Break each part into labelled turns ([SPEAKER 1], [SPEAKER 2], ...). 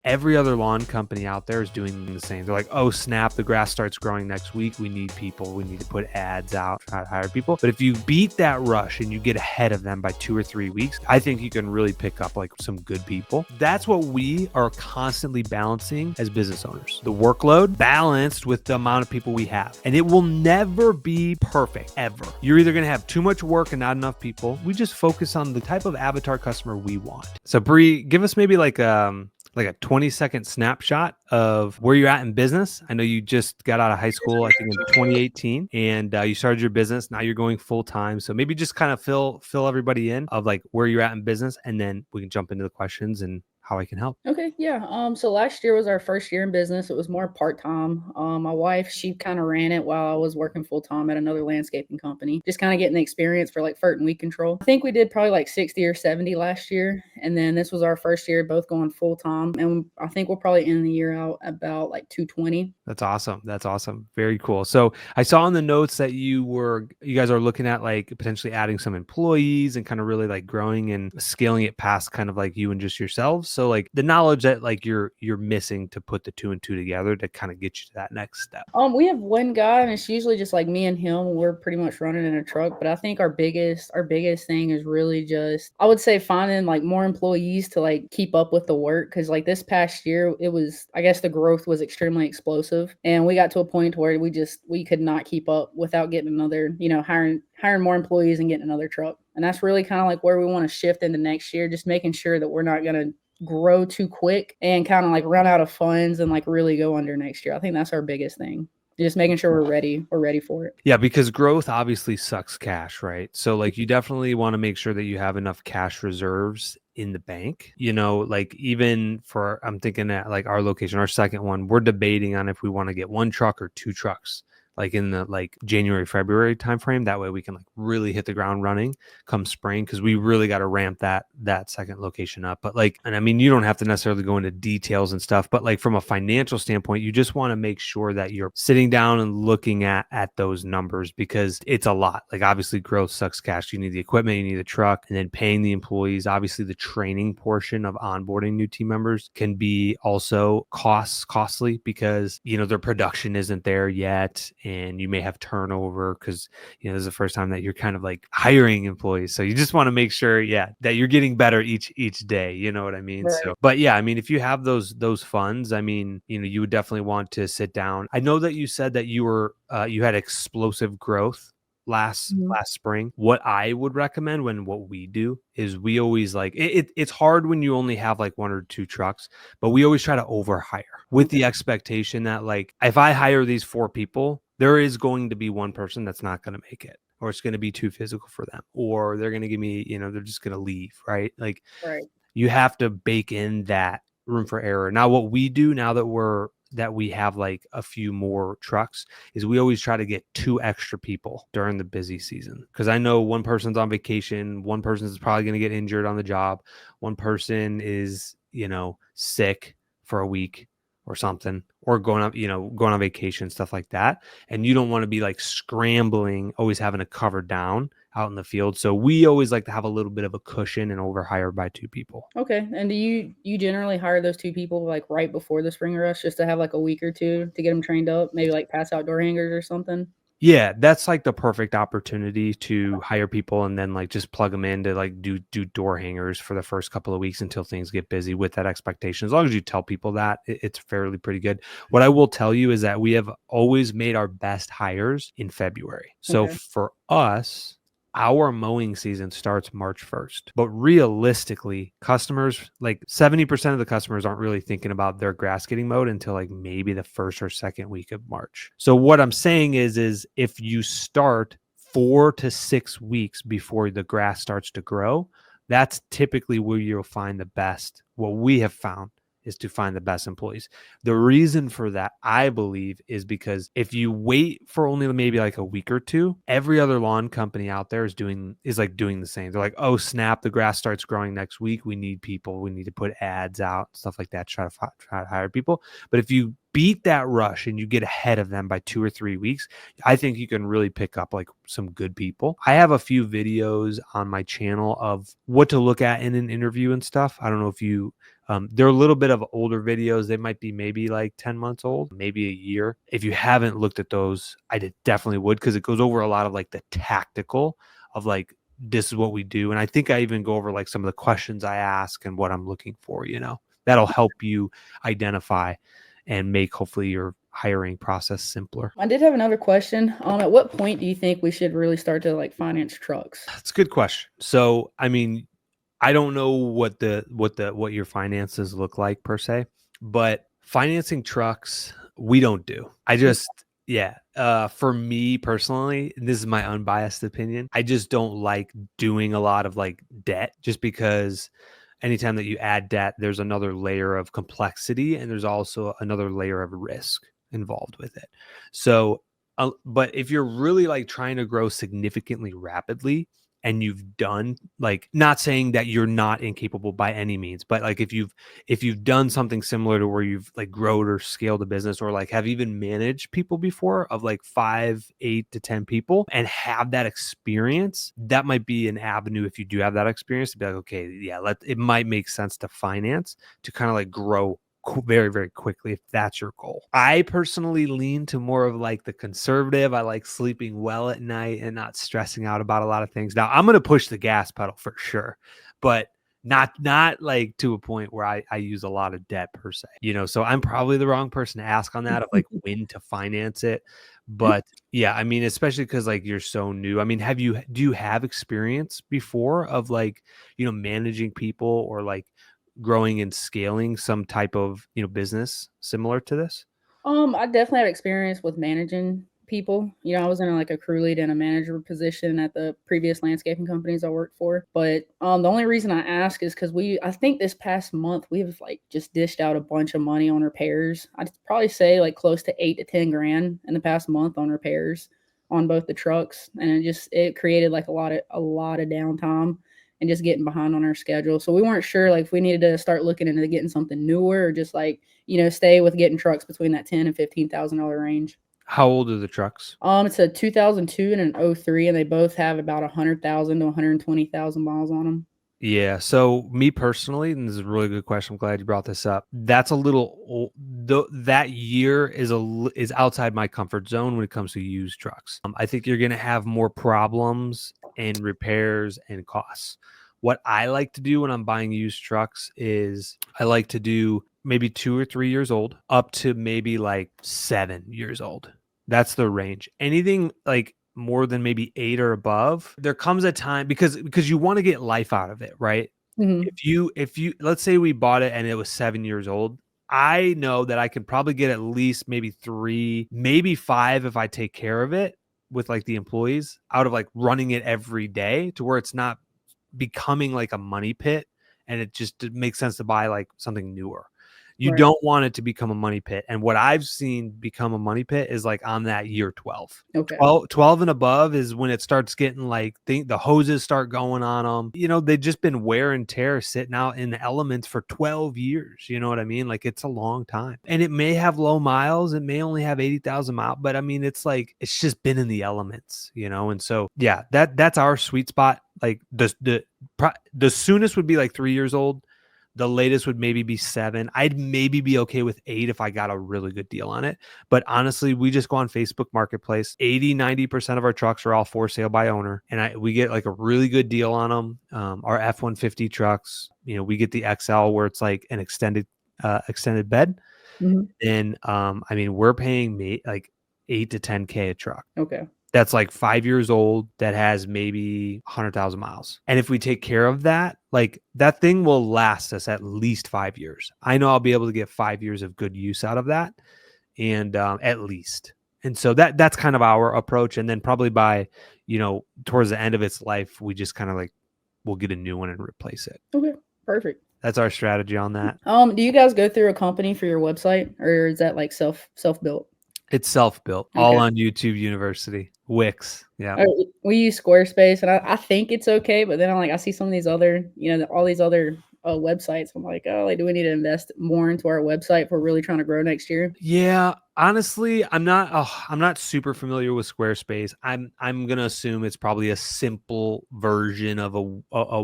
[SPEAKER 1] Every other lawn company out there is doing the same. They're like, oh, snap, the grass starts growing next week. We need people. We need to put ads out, try to hire people. But if you beat that rush and you get ahead of them by 2 or 3 weeks, I think you can really pick up like some good people. That's what we are constantly balancing as business owners. The workload balanced with the amount of people we have. And it will never be perfect, ever. You're either going to have too much work and not enough people. We just focus on the type of avatar customer we want. So Bree, give us maybe like a 20-second snapshot of where you're at in business. I know you just got out of high school, I think in 2018, and you started your business. Now you're going full time. So maybe just kind of fill everybody in of like where you're at in business, and then we can jump into the questions and how I can help.
[SPEAKER 2] Okay, yeah. So last year was our first year in business. It was more part-time. My wife, she kind of ran it while I was working full-time at another landscaping company, just kind of getting the experience for like fert and weed control. I think we did probably like 60 or 70 last year. And then this was our first year both going full-time. And I think we'll probably end the year out about like 220.
[SPEAKER 1] That's awesome. That's awesome. Very cool. So I saw in the notes that you guys are looking at like potentially adding some employees and kind of really like growing and scaling it past kind of like you and just yourselves. So like the knowledge that like you're missing to put the two and two together to kind of get you to that next step.
[SPEAKER 2] We have one guy, and it's usually just like me and him. We're pretty much running in a truck, but I think our biggest thing is really just, I would say, finding like more employees to like keep up with the work. Because like this past year, it was, I guess the growth was extremely explosive, and we got to a point where we could not keep up without getting another, hiring more employees and getting another truck. And that's really kind of like where we want to shift into next year, just making sure that we're not going to grow too quick and kind of like run out of funds and like really go under next year. I think that's our biggest thing. Just making sure we're ready. We're ready for it.
[SPEAKER 1] Yeah, because growth obviously sucks cash, right? So like you definitely want to make sure that you have enough cash reserves in the bank, like even for, I'm thinking at like our location, our second one, we're debating on if we want to get one truck or two trucks, like in the like January, February timeframe. That way we can like really hit the ground running come spring, because we really got to ramp that second location up. But like, and I mean, you don't have to necessarily go into details and stuff, but like from a financial standpoint, you just want to make sure that you're sitting down and looking at those numbers, because it's a lot. Like obviously growth sucks cash. You need the equipment, you need the truck, and then paying the employees. Obviously the training portion of onboarding new team members can be also costly because, their production isn't there yet. And you may have turnover because, this is the first time that you're kind of like hiring employees. So you just want to make sure, that you're getting better each day. You know what I mean?
[SPEAKER 2] Right.
[SPEAKER 1] So, but yeah, I mean, if you have those funds, I mean, you would definitely want to sit down. I know that you said that you had explosive growth last spring. What I would recommend what we do is we always like it's hard when you only have like one or two trucks, but we always try to over hire with the expectation that like if I hire these 4 people, there is going to be one person that's not going to make it, or it's going to be too physical for them, or they're going to give me, they're just going to leave, right? Like
[SPEAKER 2] Right.
[SPEAKER 1] you have to bake in that room for error. Now, what we do now that we have like a few more trucks is we always try to get 2 extra people during the busy season. Cause I know one person's on vacation. One person is probably going to get injured on the job. One person is, sick for a week or something, or going on vacation, stuff like that. And you don't want to be like scrambling, always having to cover down out in the field. So we always like to have a little bit of a cushion and overhire by 2 people.
[SPEAKER 2] Okay. And do you generally hire those 2 people like right before the spring rush, just to have like a week or 2 to get them trained up, maybe like pass out door hangers or something?
[SPEAKER 1] Yeah, that's like the perfect opportunity to hire people and then like just plug them in to like do door hangers for the first couple of weeks until things get busy, with that expectation. As long as you tell people that, it's fairly pretty good. What I will tell you is that we have always made our best hires in February. So
[SPEAKER 2] Okay.
[SPEAKER 1] for us, our mowing season starts March 1st. But realistically, customers, like 70% of the customers aren't really thinking about their grass getting mowed until like maybe the first or second week of March. So what I'm saying is if you start 4 to 6 weeks before the grass starts to grow, that's typically where you'll find the best. What we have found is to find the best employees. The reason for that, I believe, is because if you wait for only maybe like a week or 2, every other lawn company out there is doing the same. They're like, oh, snap, the grass starts growing next week. We need people. We need to put ads out, stuff like that, try to hire people. But if you beat that rush and you get ahead of them by 2 or 3 weeks, I think you can really pick up like some good people. I have a few videos on my channel of what to look at in an interview and stuff. I don't know if you They're a little bit of older videos. They might be maybe like 10 months old, maybe a year. If you haven't looked at those, definitely would, because it goes over a lot of like the tactical of like, this is what we do. And I think I even go over like some of the questions I ask and what I'm looking for, that'll help you identify and make hopefully your hiring process simpler.
[SPEAKER 2] I did have another question. At what point do you think we should really start to like finance trucks?
[SPEAKER 1] That's a good question. So, I mean, I don't know what your finances look like per se, but financing trucks, we don't do. Yeah. For me personally, this is my unbiased opinion. I just don't like doing a lot of like debt, just because anytime that you add debt, there's another layer of complexity and there's also another layer of risk involved with it. So, but if you're really like trying to grow significantly rapidly, and you've done, like, not saying that you're not incapable by any means, but like if you've done something similar to where you've like grown or scaled a business, or like have even managed people before of like 5, 8 to 10 people and have that experience, that might be an avenue. If you do have that experience, to be like, okay, yeah, it might make sense to finance to kind of like grow very, very quickly if that's your goal. I personally lean to more of like the conservative. I like sleeping well at night and not stressing out about a lot of things. Now I'm going to push the gas pedal for sure, but not like to a point where I use a lot of debt per se, so I'm probably the wrong person to ask on that of like when to finance it. But yeah, I mean, especially because like you're so new. I mean, do you have experience before of like, managing people or like growing and scaling some type of, business similar to this?
[SPEAKER 2] I definitely have experience with managing people. I was in like a crew lead and a manager position at the previous landscaping companies I worked for. But the only reason I ask is because I think this past month we have like just dished out a bunch of money on repairs. I'd probably say like close to 8 to 10 grand in the past month on repairs on both the trucks, and it created like a lot of downtime and just getting behind on our schedule. So we weren't sure like if we needed to start looking into getting something newer or just like stay with getting trucks between that $10,000 and $15,000 range.
[SPEAKER 1] How old are the trucks?
[SPEAKER 2] It's a 2002 and an '03, and they both have about 100,000 to 120,000 miles on them.
[SPEAKER 1] Yeah. So me personally, and this is a really good question. I'm glad you brought this up. That's a little old. That year is outside my comfort zone when it comes to used trucks. I think you're going to have more problems and repairs and costs. What I like to do when I'm buying used trucks is I like to do maybe 2 or 3 years old up to maybe like 7 years old. That's the range. Anything like more than maybe 8 or above, there comes a time, because you want to get life out of it, right?
[SPEAKER 2] Mhm.
[SPEAKER 1] If you let's say we bought it and it was 7 years old, I know that I could probably get at least maybe 3, maybe 5 if I take care of it with like the employees, out of like running it every day, to where it's not becoming like a money pit, and it makes sense to buy like something newer. You
[SPEAKER 2] Right.
[SPEAKER 1] don't want it to become a money pit. And what I've seen become a money pit is like on that year 12.
[SPEAKER 2] Okay.
[SPEAKER 1] 12 and above is when it starts getting like the hoses start going on them. They've just been wear and tear sitting out in the elements for 12 years. You know what I mean? Like, it's a long time. And it may have low miles. It may only have 80,000 miles. But I mean, it's like, it's just been in the elements. And so, yeah, that's our sweet spot. Like the soonest would be like 3 years old. The latest would maybe be 7. I'd maybe be okay with 8 if I got a really good deal on it. But honestly, we just go on Facebook Marketplace. 80-90% of our trucks are all for sale by owner. And we get like a really good deal on them. Our F-150 trucks, we get the XL where it's like an extended bed.
[SPEAKER 2] Mhm.
[SPEAKER 1] And I mean, we're paying like 8 to 10K a truck.
[SPEAKER 2] Okay.
[SPEAKER 1] That's like 5 years old, that has maybe 100,000 miles. And if we take care of that, like, that thing will last us at least 5 years. I know I'll be able to get 5 years of good use out of that, and at least. And so that's kind of our approach. And then probably by, towards the end of its life, we just kind of like, we'll get a new one and replace it.
[SPEAKER 2] Okay. Perfect.
[SPEAKER 1] That's our strategy on that.
[SPEAKER 2] Do you guys go through a company for your website, or is that like self-built?
[SPEAKER 1] It's self-built, all
[SPEAKER 2] Okay.
[SPEAKER 1] on YouTube University, Wix. Yeah.
[SPEAKER 2] We use Squarespace, and I think it's okay, but then I see some of these other, all these other websites. I'm like, oh, like, do we need to invest more into our website if we're really trying to grow next year?
[SPEAKER 1] Yeah, honestly, I'm not super familiar with Squarespace. I'm gonna assume it's probably a simple version of a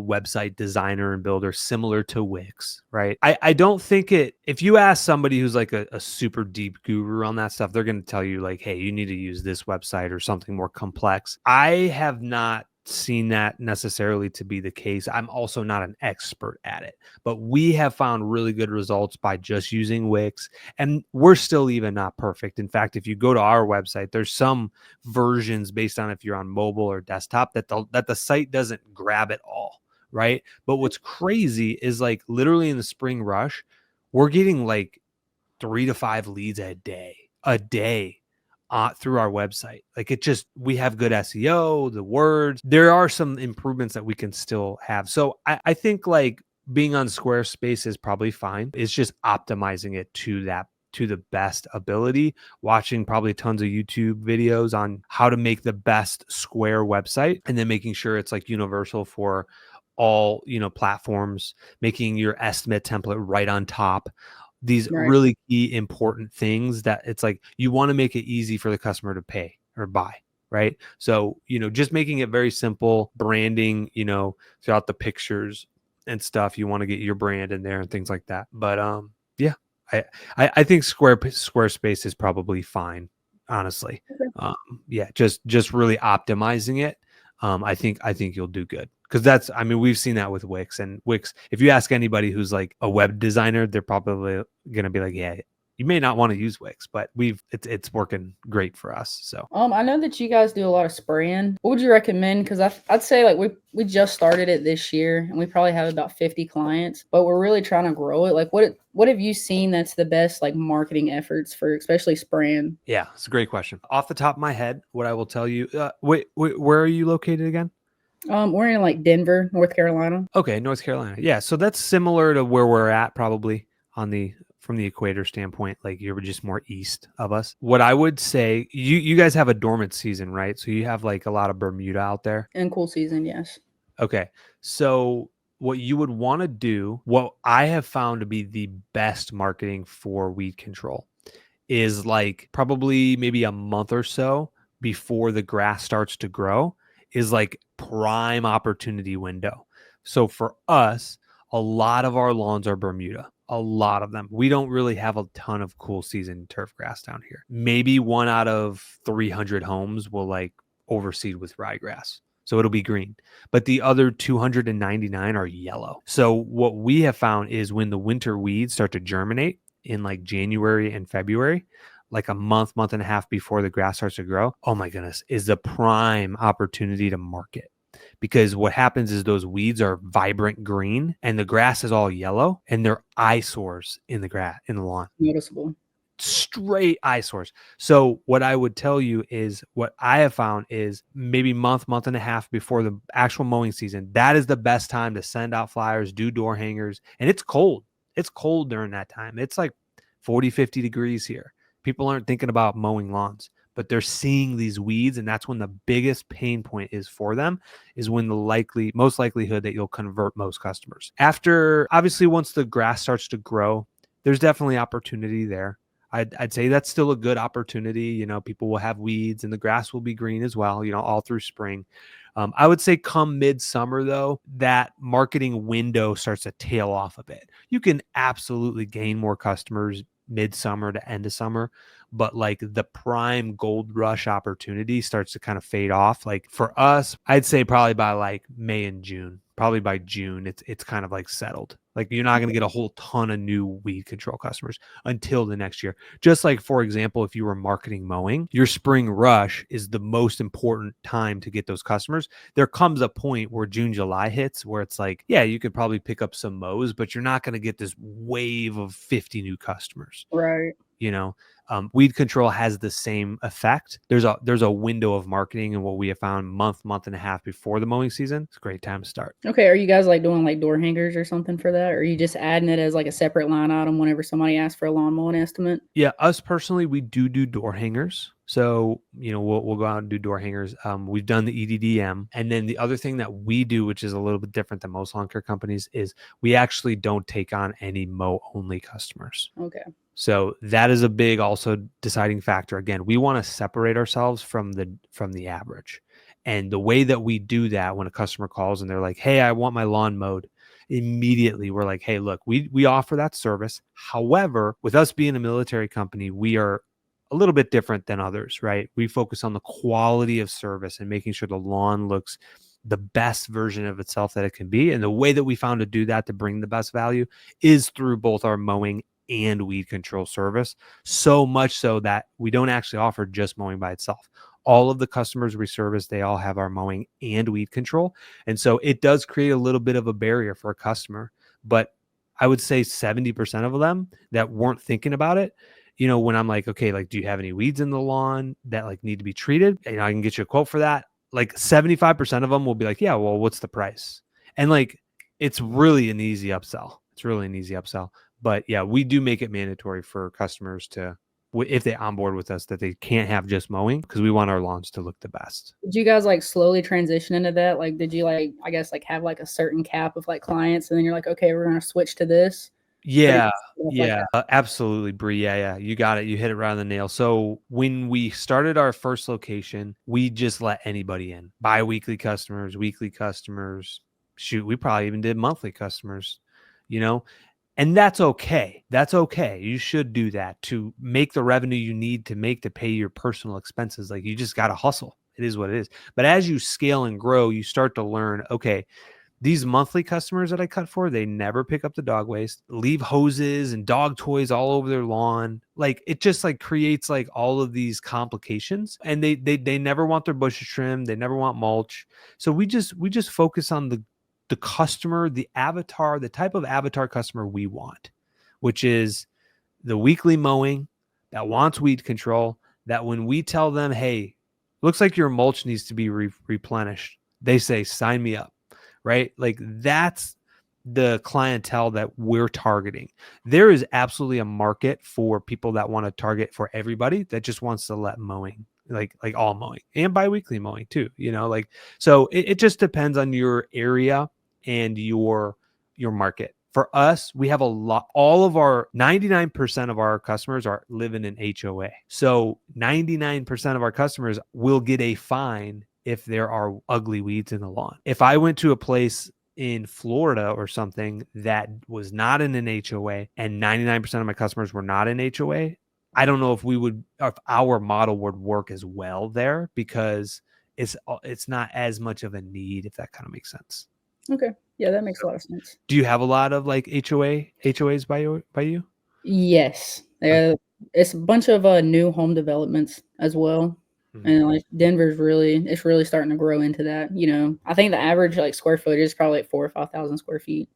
[SPEAKER 1] website designer and builder similar to Wix, right? I don't think if you ask somebody who's like a super deep guru on that stuff, they're gonna tell you like, hey, you need to use this website or something more complex. I have not seen that necessarily to be the case. I'm also not an expert at it, but we have found really good results by just using Wix. And we're still even not perfect. In fact, if you go to our website, there's some versions based on if you're on mobile or desktop that the site doesn't grab it all, right? But what's crazy is like literally in the spring rush, we're getting like 3 to 5 leads a day through our website. Like we have good SEO, the words. There are some improvements that we can still have. So I think like being on Squarespace is probably fine. It's just optimizing it to the best ability, watching probably tons of YouTube videos on how to make the best Square website, and then making sure it's like universal for all, platforms, making your estimate template right on top. These
[SPEAKER 2] Right.
[SPEAKER 1] really key important things that it's like you want to make it easy for the customer to pay or buy, right? So, just making it very simple, branding, throughout the pictures and stuff. You want to get your brand in there and things like that. But yeah, I I think Squarespace is probably fine, honestly.
[SPEAKER 2] Okay.
[SPEAKER 1] Um, yeah, just really optimizing it. I think you'll do good, because we've seen that with Wix. And Wix, if you ask anybody who's like a web designer, they're probably gonna be like, yeah, you may not want to use Wix, but it's working great for us. So
[SPEAKER 2] I know that you guys do a lot of spraying. What would you recommend? Because I'd say like we just started it this year, and we probably have about 50 clients, but we're really trying to grow it. Like, what have you seen that's the best like marketing efforts for especially spraying?
[SPEAKER 1] yeah, it's a great question. Off the top of my head, what I will tell you, wait, where are you located again?
[SPEAKER 2] We're in like Denver, North Carolina.
[SPEAKER 1] Okay, North Carolina. Yeah, so that's similar to where we're at, probably from the equator standpoint. Like you're just more east of us. What I would say, you guys have a dormant season, right? So you have like a lot of Bermuda out there.
[SPEAKER 2] In cool season, yes.
[SPEAKER 1] Okay, so what you would want to do, what I have found to be the best marketing for weed control, is like probably maybe a month or so before the grass starts to grow, is like prime opportunity window. So for us, a lot of our lawns are Bermuda. A lot of them. We don't really have a ton of cool season turf grass down here. Maybe 1 out of 300 homes will like overseed with ryegrass. So it'll be green. But the other 299 are yellow. So what we have found is when the winter weeds start to germinate in like January and February, like a month and a half before the grass starts to grow, oh my goodness, is the prime opportunity to market. Because what happens is those weeds are vibrant green and the grass is all yellow, and they're eyesores in the grass, in the lawn.
[SPEAKER 2] Noticeable.
[SPEAKER 1] Straight eyesores. So what I would tell you is what I have found is maybe month and a half before the actual mowing season, that is the best time to send out flyers, do door hangers. And it's cold. It's cold during that time. It's like 40, 50 degrees here. People aren't thinking about mowing lawns, but they're seeing these weeds. And that's when the biggest pain point is for them, is when most likelihood that you'll convert most customers. After, obviously, once the grass starts to grow, there's definitely opportunity there. I'd say that's still a good opportunity. People will have weeds and the grass will be green as well, all through spring. I would say come midsummer, though, that marketing window starts to tail off a bit. You can absolutely gain more customers midsummer to end of summer, but like the prime gold rush opportunity starts to kind of fade off. Like for us, I'd say probably by like May and June. Probably by June, it's kind of like settled. Like you're not going to get a whole ton of new weed control customers until the next year. Just like, for example, if you were marketing mowing, your spring rush is the most important time to get those customers. There comes a point where June, July hits where it's like, yeah, you could probably pick up some mows, but you're not going to get this wave of 50 new customers,
[SPEAKER 2] Right.
[SPEAKER 1] you know? Weed control has the same effect. There's a window of marketing, and what we have found month and a half before the mowing season, it's a great time to start.
[SPEAKER 2] Okay, are you guys like doing like door hangers or something for that? Or are you just adding it as like a separate line item whenever somebody asks for a lawn mowing estimate?
[SPEAKER 1] Yeah, us personally, we do door hangers. So, we'll go out and do door hangers. We've done the EDDM. And then the other thing that we do, which is a little bit different than most lawn care companies, is we actually don't take on any mow only customers.
[SPEAKER 2] Okay.
[SPEAKER 1] So that is a big also deciding factor. Again, we want to separate ourselves from the average. And the way that we do that, when a customer calls and they're like, "Hey, I want my lawn mowed," immediately we're like, "Hey, look, we offer that service. However, with us being a military company, we are a little bit different than others, right? We focus on the quality of service and making sure the lawn looks the best version of itself that it can be. And the way that we found to do that, to bring the best value, is through both our mowing and weed control service. So much so that we don't actually offer just mowing by itself. All of the customers we service, they all have our mowing and weed control. And so it does create a little bit of a barrier for a customer. But I would say 70% of them that weren't thinking about it, when I'm like, okay, like, do you have any weeds in the lawn that like need to be treated? I can get you a quote for that. Like 75% of them will be like, yeah, well, what's the price? And like, it's really an easy upsell. But yeah, we do make it mandatory for customers to, if they onboard with us, that they can't have just mowing, because we want our lawns to look the best.
[SPEAKER 2] Did you guys like slowly transition into that? Like, did you like, I guess, like have like a certain cap of like clients and then you're like, okay, we're going to switch to this?
[SPEAKER 1] Yeah.
[SPEAKER 2] Like
[SPEAKER 1] Yeah, absolutely, Bree. Yeah. You got it. You hit it right on the nail. So when we started our first location, we just let anybody in, bi-weekly customers, weekly customers. Shoot, we probably even did monthly customers, and that's okay. That's okay. You should do that to make the revenue you need to pay your personal expenses. Like, you just got to hustle. It is what it is. But as you scale and grow, you start to learn, okay, these monthly customers that I cut for, they never pick up the dog waste, leave hoses and dog toys all over their lawn. Like, it just like creates like all of these complications, and they never want their bushes trimmed. They never want mulch. So we just focus on the customer, the avatar, the type of avatar customer we want, which is the weekly mowing that wants weed control, that when we tell them, hey, looks like your mulch needs to be replenished, they say, sign me up. Right? Like, that's the clientele that we're targeting. There is absolutely a market for people that want to target for everybody that just wants to let mowing, like all mowing and biweekly mowing too, like, so it just depends on your area and your market. For us, we have all of our 99% of our customers live in an HOA. So 99% of our customers will get a fine if there are ugly weeds in the lawn. If I went to a place in Florida or something that was not in an HOA and 99% of my customers were not in HOA, I don't know if our model would work as well there, because it's not as much of a need, if that kind of makes sense.
[SPEAKER 2] Okay. Yeah, that makes a lot of sense.
[SPEAKER 1] Do you have a lot of like HOAs by you?
[SPEAKER 2] Yes. It's a bunch of new home developments as well.
[SPEAKER 1] Mm-hmm.
[SPEAKER 2] And like Denver's it's really starting to grow into that. I think the average like square footage is probably like 4,000 or 5,000 square feet.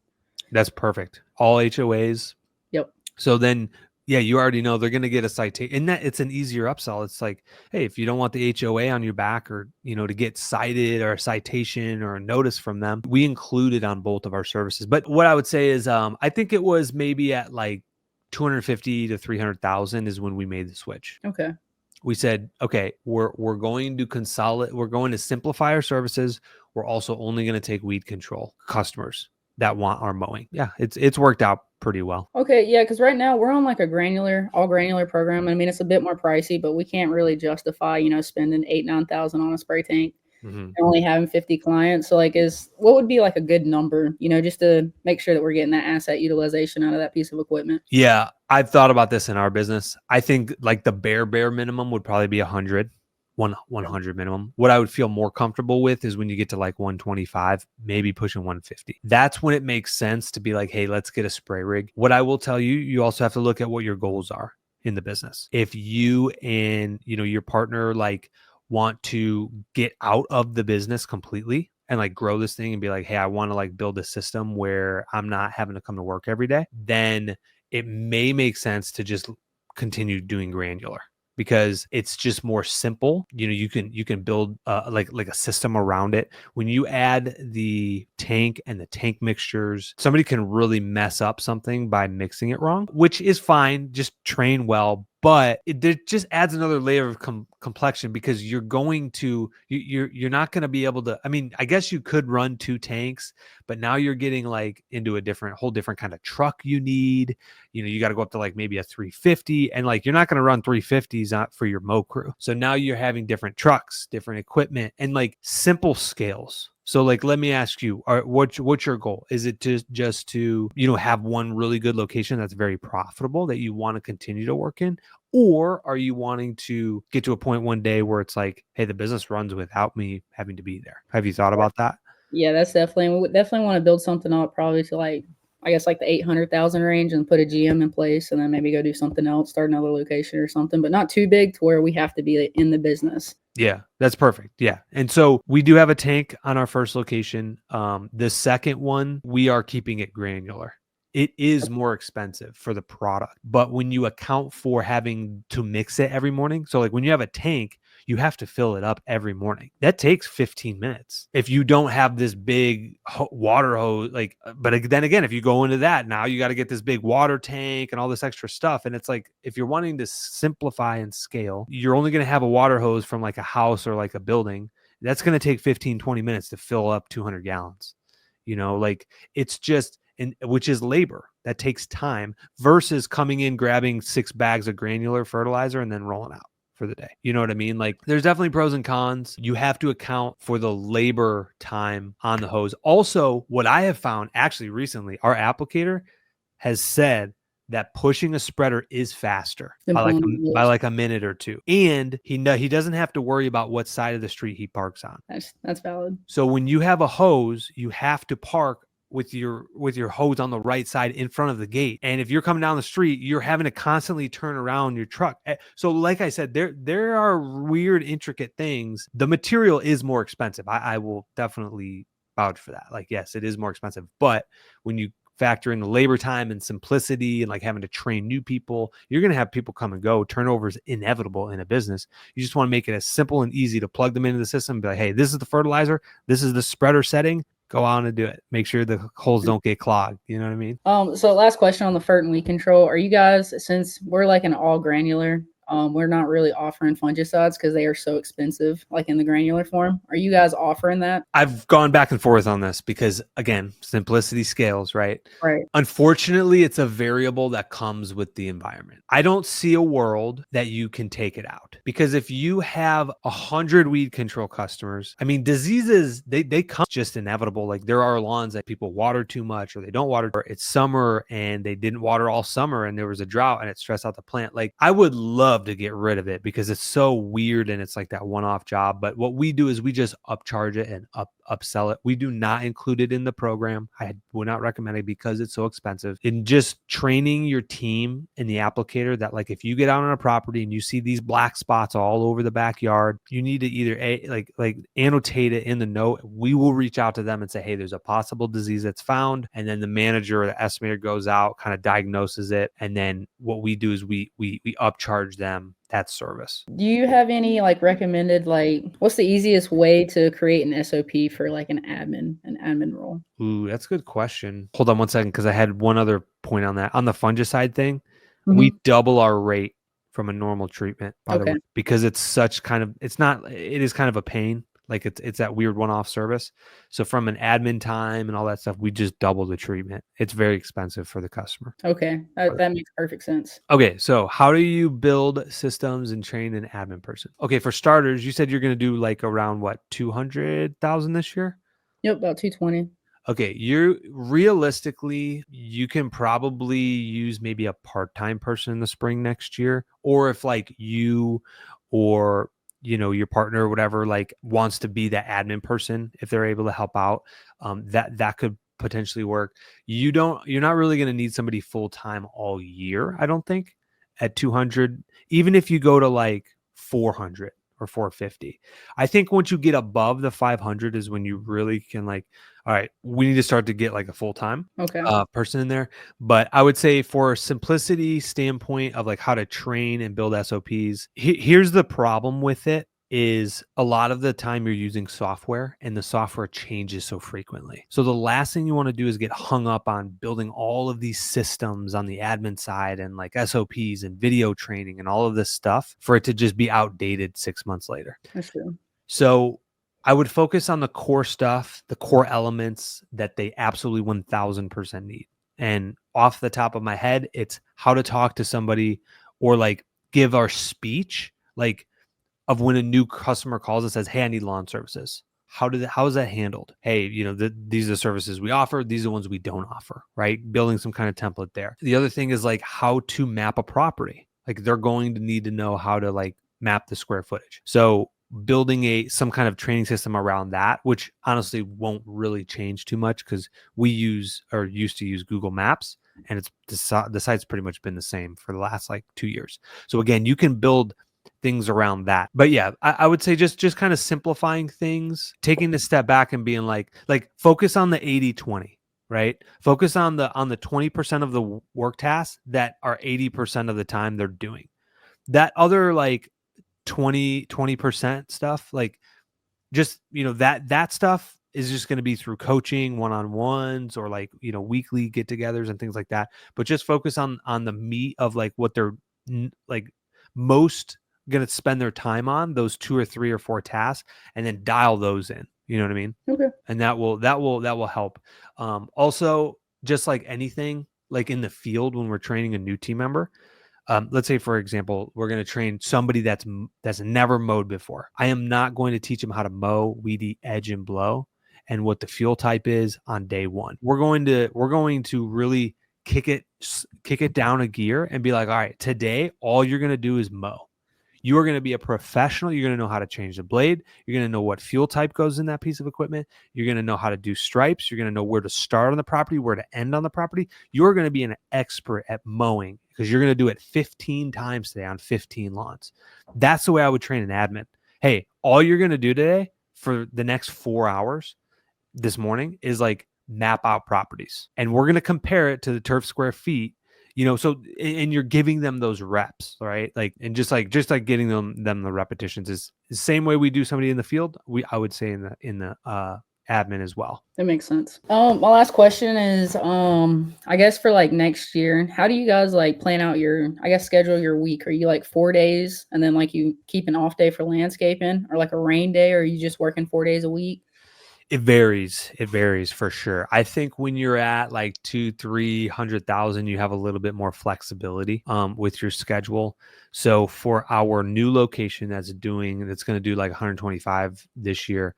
[SPEAKER 1] That's perfect. All HOAs.
[SPEAKER 2] Yep.
[SPEAKER 1] So then, yeah, you already know they're going to get a citation, and that it's an easier upsell. It's like, hey, if you don't want the HOA on your back, or, to get cited or a citation or a notice from them, we include it on both of our services. But what I would say is, I think it was maybe at like 250 to 300,000 is when we made the switch.
[SPEAKER 2] Okay.
[SPEAKER 1] We said, okay, we're going to consolidate. We're going to simplify our services. We're also only going to take weed control customers that want our mowing. Yeah, it's worked out pretty well.
[SPEAKER 2] Okay, yeah, because right now we're on like all granular program. I mean, it's a bit more pricey, but we can't really justify, spending 8,000-9,000 on a spray tank and only having 50 clients. So like, what would be like a good number, just to make sure that we're getting that asset utilization out of that piece of equipment?
[SPEAKER 1] Yeah, I've thought about this in our business. I think like the bare minimum would probably be 100 minimum. What I would feel more comfortable with is when you get to like 125, maybe pushing 150. That's when it makes sense to be like, hey, let's get a spray rig. What I will tell you, you also have to look at what your goals are in the business. If you and your partner like want to get out of the business completely and like grow this thing and be like, hey, I want to like build a system where I'm not having to come to work every day, then it may make sense to just continue doing granular because it's just more simple. You can build like a system around it. When you add the tank and the tank mixtures, somebody can really mess up something by mixing it wrong, which is fine. Just train well. But it just adds another layer of complexion because you're not going to be able to. I mean, I guess you could run 2 tanks, but now you're getting like into a whole different kind of truck you need. You got to go up to like maybe a 350, and like you're not going to run 350s out for your mow crew. So now you're having different trucks, different equipment, and like simple scales. So like, let me ask you, what's your goal? Is it just to, have one really good location that's very profitable that you want to continue to work in? Or are you wanting to get to a point one day where it's like, hey, the business runs without me having to be there? Have you thought about that?
[SPEAKER 2] Yeah, that's definitely, we would definitely want to build something up probably to like, I guess like the 800,000 range and put a GM in place and then maybe go do something else, start another location or something, but not too big to where we have to be in the business.
[SPEAKER 1] Yeah, that's perfect. Yeah. And so we do have a tank on our first location. The second one, we are keeping it granular. It is more expensive for the product, but when you account for having to mix it every morning, so like when you have a tank, you have to fill it up every morning. That takes 15 minutes. If you don't have this big water hose, but then again, if you go into that, now you got to get this big water tank and all this extra stuff. And it's like, if you're wanting to simplify and scale, you're only going to have a water hose from like a house or like a building. That's going to take 15, 20 minutes to fill up 200 gallons. Like it's just, which is labor that takes time versus coming in, grabbing 6 bags of granular fertilizer and then rolling out for the day. You know what I mean? Like there's definitely pros and cons. You have to account for the labor time on the hose. Also, what I have found actually recently, our applicator has said that pushing a spreader is faster by like a minute or two. And he doesn't have to worry about what side of the street he parks on.
[SPEAKER 2] That's valid.
[SPEAKER 1] So when you have a hose, you have to park with your hose on the right side in front of the gate. And if you're coming down the street, you're having to constantly turn around your truck. So like I said, there are weird, intricate things. The material is more expensive. I will definitely vouch for that. Like, yes, it is more expensive. But when you factor in the labor time and simplicity and like having to train new people, you're going to have people come and go. Turnover is inevitable in a business. You just want to make it as simple and easy to plug them into the system and be like, hey, this is the fertilizer. This is the spreader setting. Go on and do it. Make sure the holes don't get clogged. You know what I mean?
[SPEAKER 2] So last question on the fert and weed control. Are you guys, since we're like an all granular, we're not really offering fungicides because they are so expensive, like in the granular form. Are you guys offering that?
[SPEAKER 1] I've gone back and forth on this because, again, simplicity scales, right?
[SPEAKER 2] Right.
[SPEAKER 1] Unfortunately, it's a variable that comes with the environment. I don't see a world that you can take it out because if you have 100 weed control customers, I mean, diseases, they come just inevitable. Like there are lawns that people water too much or they don't water. Or it's summer and they didn't water all summer and there was a drought and it stressed out the plant. Like I would love to get rid of it because it's so weird and it's like that one-off job. But what we do is we just upcharge it and upsell it. We do not include it in the program. I would not recommend it because it's so expensive. In just training your team in the applicator that like if you get out on a property and you see these black spots all over the backyard, you need to either like annotate it in the note. We will reach out to them and say, hey, there's a possible disease that's found. And then the manager or the estimator goes out, kind of diagnoses it. And then what we do is we upcharge them that service.
[SPEAKER 2] Do you have any like recommended, like what's the easiest way to create an SOP for like an admin role?
[SPEAKER 1] Ooh, that's a good question. Hold on one second because I had one other point on that. On the fungicide thing, we double our rate from a normal treatment, by the way, because it's such kind of, it is kind of a pain. Like it's that weird one-off service. So from an admin time and all that stuff, we just double the treatment. It's very expensive for the customer.
[SPEAKER 2] Okay. That makes perfect sense.
[SPEAKER 1] Okay. So how do you build systems and train an admin person? Okay. For starters, you said you're going to do like around what, 200,000 this year?
[SPEAKER 2] Yep. About 220.
[SPEAKER 1] Okay, you can probably use maybe a part-time person in the spring next year, or if like you or your partner or whatever like wants to be that admin person, if they're able to help out, that could potentially work. You're not really going to need somebody full-time all year, I don't think, at 200. Even if you go to like 400 or 450. I think once you get above the 500 is when you really can like, all right, we need to start to get like a full-time
[SPEAKER 2] Okay.
[SPEAKER 1] person in there. But I would say for simplicity standpoint of like how to train and build SOPs, here's the problem with it is a lot of the time you're using software and the software changes so frequently. So the last thing you want to do is get hung up on building all of these systems on the admin side and like SOPs and video training and all of this stuff for it to just be outdated 6 months later.
[SPEAKER 2] That's true.
[SPEAKER 1] So I would focus on the core stuff, the core elements that they absolutely 1000% need. And off the top of my head, it's how to talk to somebody or like give our speech, like of when a new customer calls and says, "Hey, I need lawn services." How is that handled? Hey, these are the services we offer. These are the ones we don't offer, right? Building some kind of template there. The other thing is like how to map a property. Like they're going to need to know how to like map the square footage. So building some kind of training system around that, which honestly won't really change too much because we used to use Google Maps, and it's the site's pretty much been the same for the last like 2 years. So again, you can build things around that. But yeah, I would say just kind of simplifying things, taking a step back and being like focus on the 80-20, right? Focus on the 20% of the work tasks that are 80% of the time they're doing. That other like 20% stuff, like just, that stuff is just going to be through coaching, one-on-ones, or like, weekly get-togethers and things like that. But just focus on the meat of like what they're like most going to spend their time on, those 2 or 3 or 4 tasks, and then dial those in. You know what I mean?
[SPEAKER 2] Okay.
[SPEAKER 1] And that will help. Also, just like anything, like in the field when we're training a new team member, let's say, for example, we're going to train somebody that's never mowed before. I am not going to teach them how to mow, weed eat, edge, and blow, and what the fuel type is on day one. We're going to really kick it down a gear and be like, all right, today all you're going to do is mow. You are going to be a professional. You're going to know how to change the blade. You're going to know what fuel type goes in that piece of equipment. You're going to know how to do stripes. You're going to know where to start on the property, where to end on the property. You're going to be an expert at mowing because you're going to do it 15 times today on 15 lawns. That's the way I would train an admin. Hey, all you're going to do today for the next 4 hours this morning is like map out properties. And we're going to compare it to the turf square feet. So, and you're giving them those reps, right? Like, and just like getting them the repetitions is the same way we do somebody in the field. I would say in the admin as well.
[SPEAKER 2] That makes sense. My last question is, I guess for like next year, how do you guys like plan out schedule your week? Are you like 4 days and then like you keep an off day for landscaping, or like a rain day, or are you just working 4 days a week?
[SPEAKER 1] It varies. It varies for sure. I think when you're at like 200,000-300,000, you have a little bit more flexibility with your schedule. So for our new location that's going to do like 125 this year,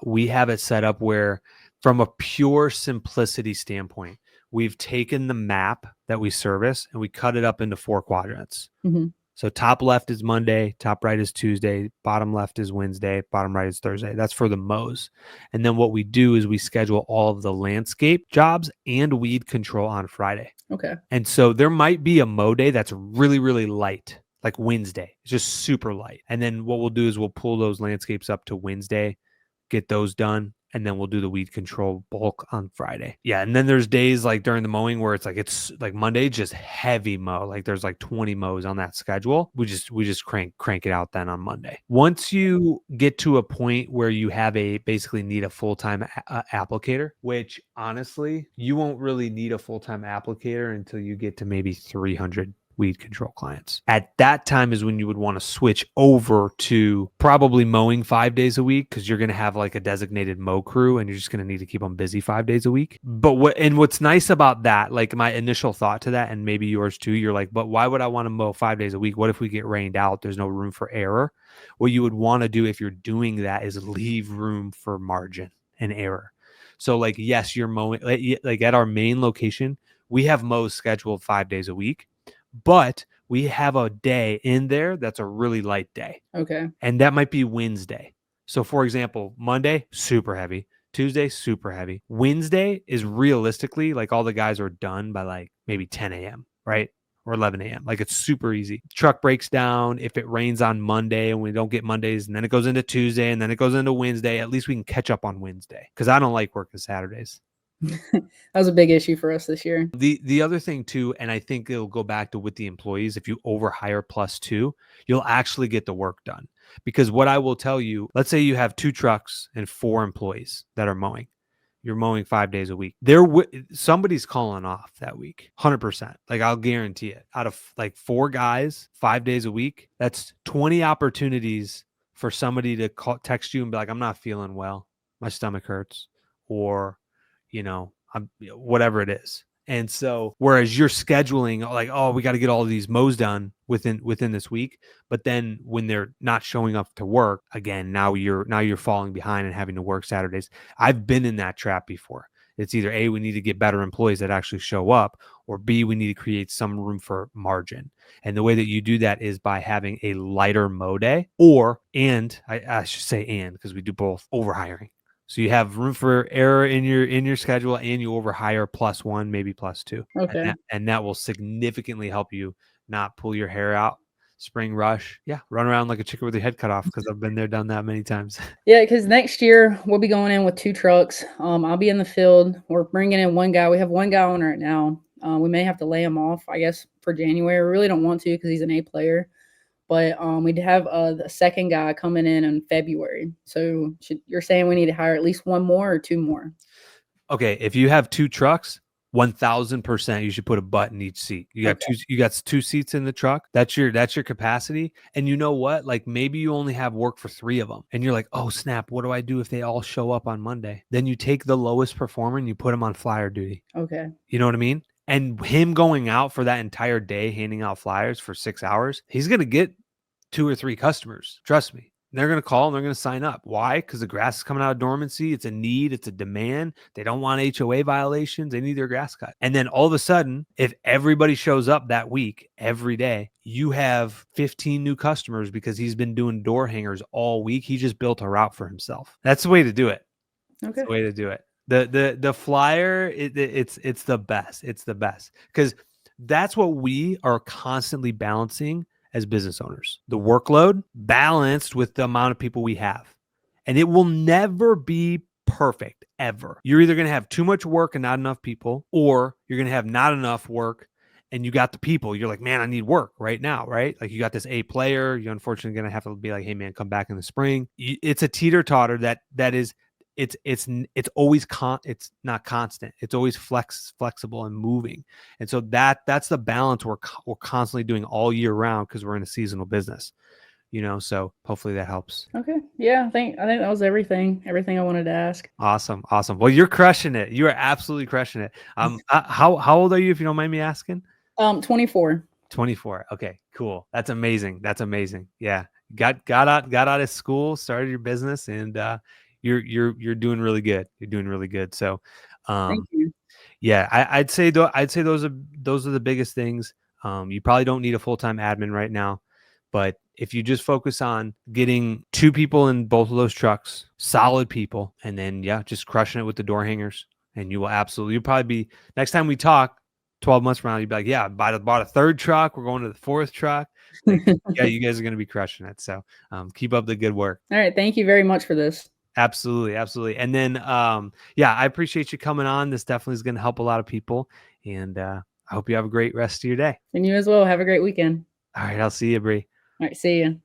[SPEAKER 1] we have it set up where, from a pure simplicity standpoint, we've taken the map that we service and we cut it up into 4 quadrants.
[SPEAKER 2] Mm-hmm.
[SPEAKER 1] So top left is Monday, top right is Tuesday, bottom left is Wednesday, bottom right is Thursday. That's for the mows. And then what we do is we schedule all of the landscape jobs and weed control on Friday.
[SPEAKER 2] Okay.
[SPEAKER 1] And so there might be a mow day that's really, really light, like Wednesday. It's just super light. And then what we'll do is we'll pull those landscapes up to Wednesday, get those done, and then we'll do the weed control bulk on Friday. Yeah, and then there's days like during the mowing where it's like Monday, just heavy mow. Like there's like 20 mows on that schedule. We just crank it out then on Monday. Once you get to a point where you basically need a full-time applicator, which honestly, you won't really need a full-time applicator until you get to maybe 300 weed control clients. At that time is when you would want to switch over to probably mowing 5 days a week, because you're going to have like a designated mow crew and you're just going to need to keep them busy 5 days a week. But what's nice about that, like my initial thought to that, and maybe yours too, you're like, but why would I want to mow 5 days a week? What if we get rained out? There's no room for error. What you would want to do if you're doing that is leave room for margin and error. So like, yes, you're mowing like at our main location, we have mows scheduled 5 days a week. But we have a day in there that's a really light day.
[SPEAKER 2] Okay.
[SPEAKER 1] And that might be Wednesday. So for example, Monday, super heavy. Tuesday, super heavy. Wednesday is realistically like all the guys are done by like maybe 10 a.m., right? or 11 a.m. Like it's super easy. Truck breaks down. If it rains on Monday and we don't get Mondays, and then it goes into Tuesday and then it goes into Wednesday, at least we can catch up on Wednesday because I don't like working Saturdays.
[SPEAKER 2] That was a big issue for us this year.
[SPEAKER 1] The other thing too, and I think it'll go back to with the employees, if you overhire +2, you'll actually get the work done. Because what I will tell you, let's say you have 2 trucks and 4 employees that are mowing. You're mowing 5 days a week. Somebody's calling off that week, 100%. Like I'll guarantee it. Out of like 4 guys, 5 days a week, that's 20 opportunities for somebody to text you and be like, I'm not feeling well. My stomach hurts. Or, whatever it is. And so whereas you're scheduling like, oh, we got to get all of these mows done within this week, but then when they're not showing up to work again, now you're falling behind and having to work Saturdays. I've been in that trap before. It's either A, we need to get better employees that actually show up, or B, we need to create some room for margin. And the way that you do that is by having a lighter mow day, I should say because we do both, overhiring. So you have room for error in your schedule, and you overhire +1, maybe +2.
[SPEAKER 2] Okay.
[SPEAKER 1] And that will significantly help you not pull your hair out. Spring rush. Yeah. Run around like a chicken with your head cut off, because I've been there, done that many times.
[SPEAKER 2] Yeah, because next year we'll be going in with 2 trucks. I'll be in the field. We're bringing in 1 guy. We have 1 guy on right now. We may have to lay him off, I guess, for January. We really don't want to because he's an A player. But we'd have the second guy coming in February. So you're saying we need to hire at least 1 more or 2 more?
[SPEAKER 1] Okay, if you have 2 trucks, 1000% you should put a butt in each seat. You got 2 seats in the truck. That's your capacity. And you know what? Like maybe you only have work for 3 of them. And you're like, "Oh, snap, what do I do if they all show up on Monday?" Then you take the lowest performer and you put him on flyer duty.
[SPEAKER 2] Okay.
[SPEAKER 1] You know what I mean? And him going out for that entire day handing out flyers for 6 hours, he's going to get 2 or 3 customers. Trust me. They're going to call and they're going to sign up. Why? Because the grass is coming out of dormancy. It's a need. It's a demand. They don't want HOA violations. They need their grass cut. And then all of a sudden, if everybody shows up that week, every day, you have 15 new customers because he's been doing door hangers all week. He just built a route for himself. That's the way to do it.
[SPEAKER 2] Okay.
[SPEAKER 1] That's the way to do it. The flyer, it's the best. It's the best because that's what we are constantly balancing as business owners. The workload balanced with the amount of people we have. And it will never be perfect ever. You're either going to have too much work and not enough people, or you're going to have not enough work and you got the people. You're like, man, I need work right now, right? Like you got this A player. You're unfortunately going to have to be like, hey, man, come back in the spring. It's a teeter-totter that is it's always it's not constant. It's always flexible and moving. And so that's the balance we're constantly doing all year round because we're in a seasonal business, so hopefully that helps.
[SPEAKER 2] Okay. Yeah, I think that was everything I wanted to ask.
[SPEAKER 1] Awesome. Well, you're crushing it. You are absolutely crushing it. How old are you, if you don't mind me asking?
[SPEAKER 2] 24.
[SPEAKER 1] 24. Okay, cool. That's amazing. Yeah. Got out of school, started your business, and you're doing really good. You're doing really good. So,
[SPEAKER 2] Thank you.
[SPEAKER 1] yeah, I'd say those are the biggest things. You probably don't need a full-time admin right now, but if you just focus on getting 2 people in both of those trucks, solid people, and then just crushing it with the door hangers, and you'll probably be, next time we talk 12 months from now, you'd be like, yeah, I bought a 3rd truck. We're going to the 4th truck. Like, yeah, you guys are going to be crushing it. So keep up the good work.
[SPEAKER 2] All right. Thank you very much for this.
[SPEAKER 1] Absolutely. And then, I appreciate you coming on. This definitely is going to help a lot of people. And I hope you have a great rest of your day.
[SPEAKER 2] And you as well. Have a great weekend.
[SPEAKER 1] All right. I'll see you, Bree.
[SPEAKER 2] All right. See you.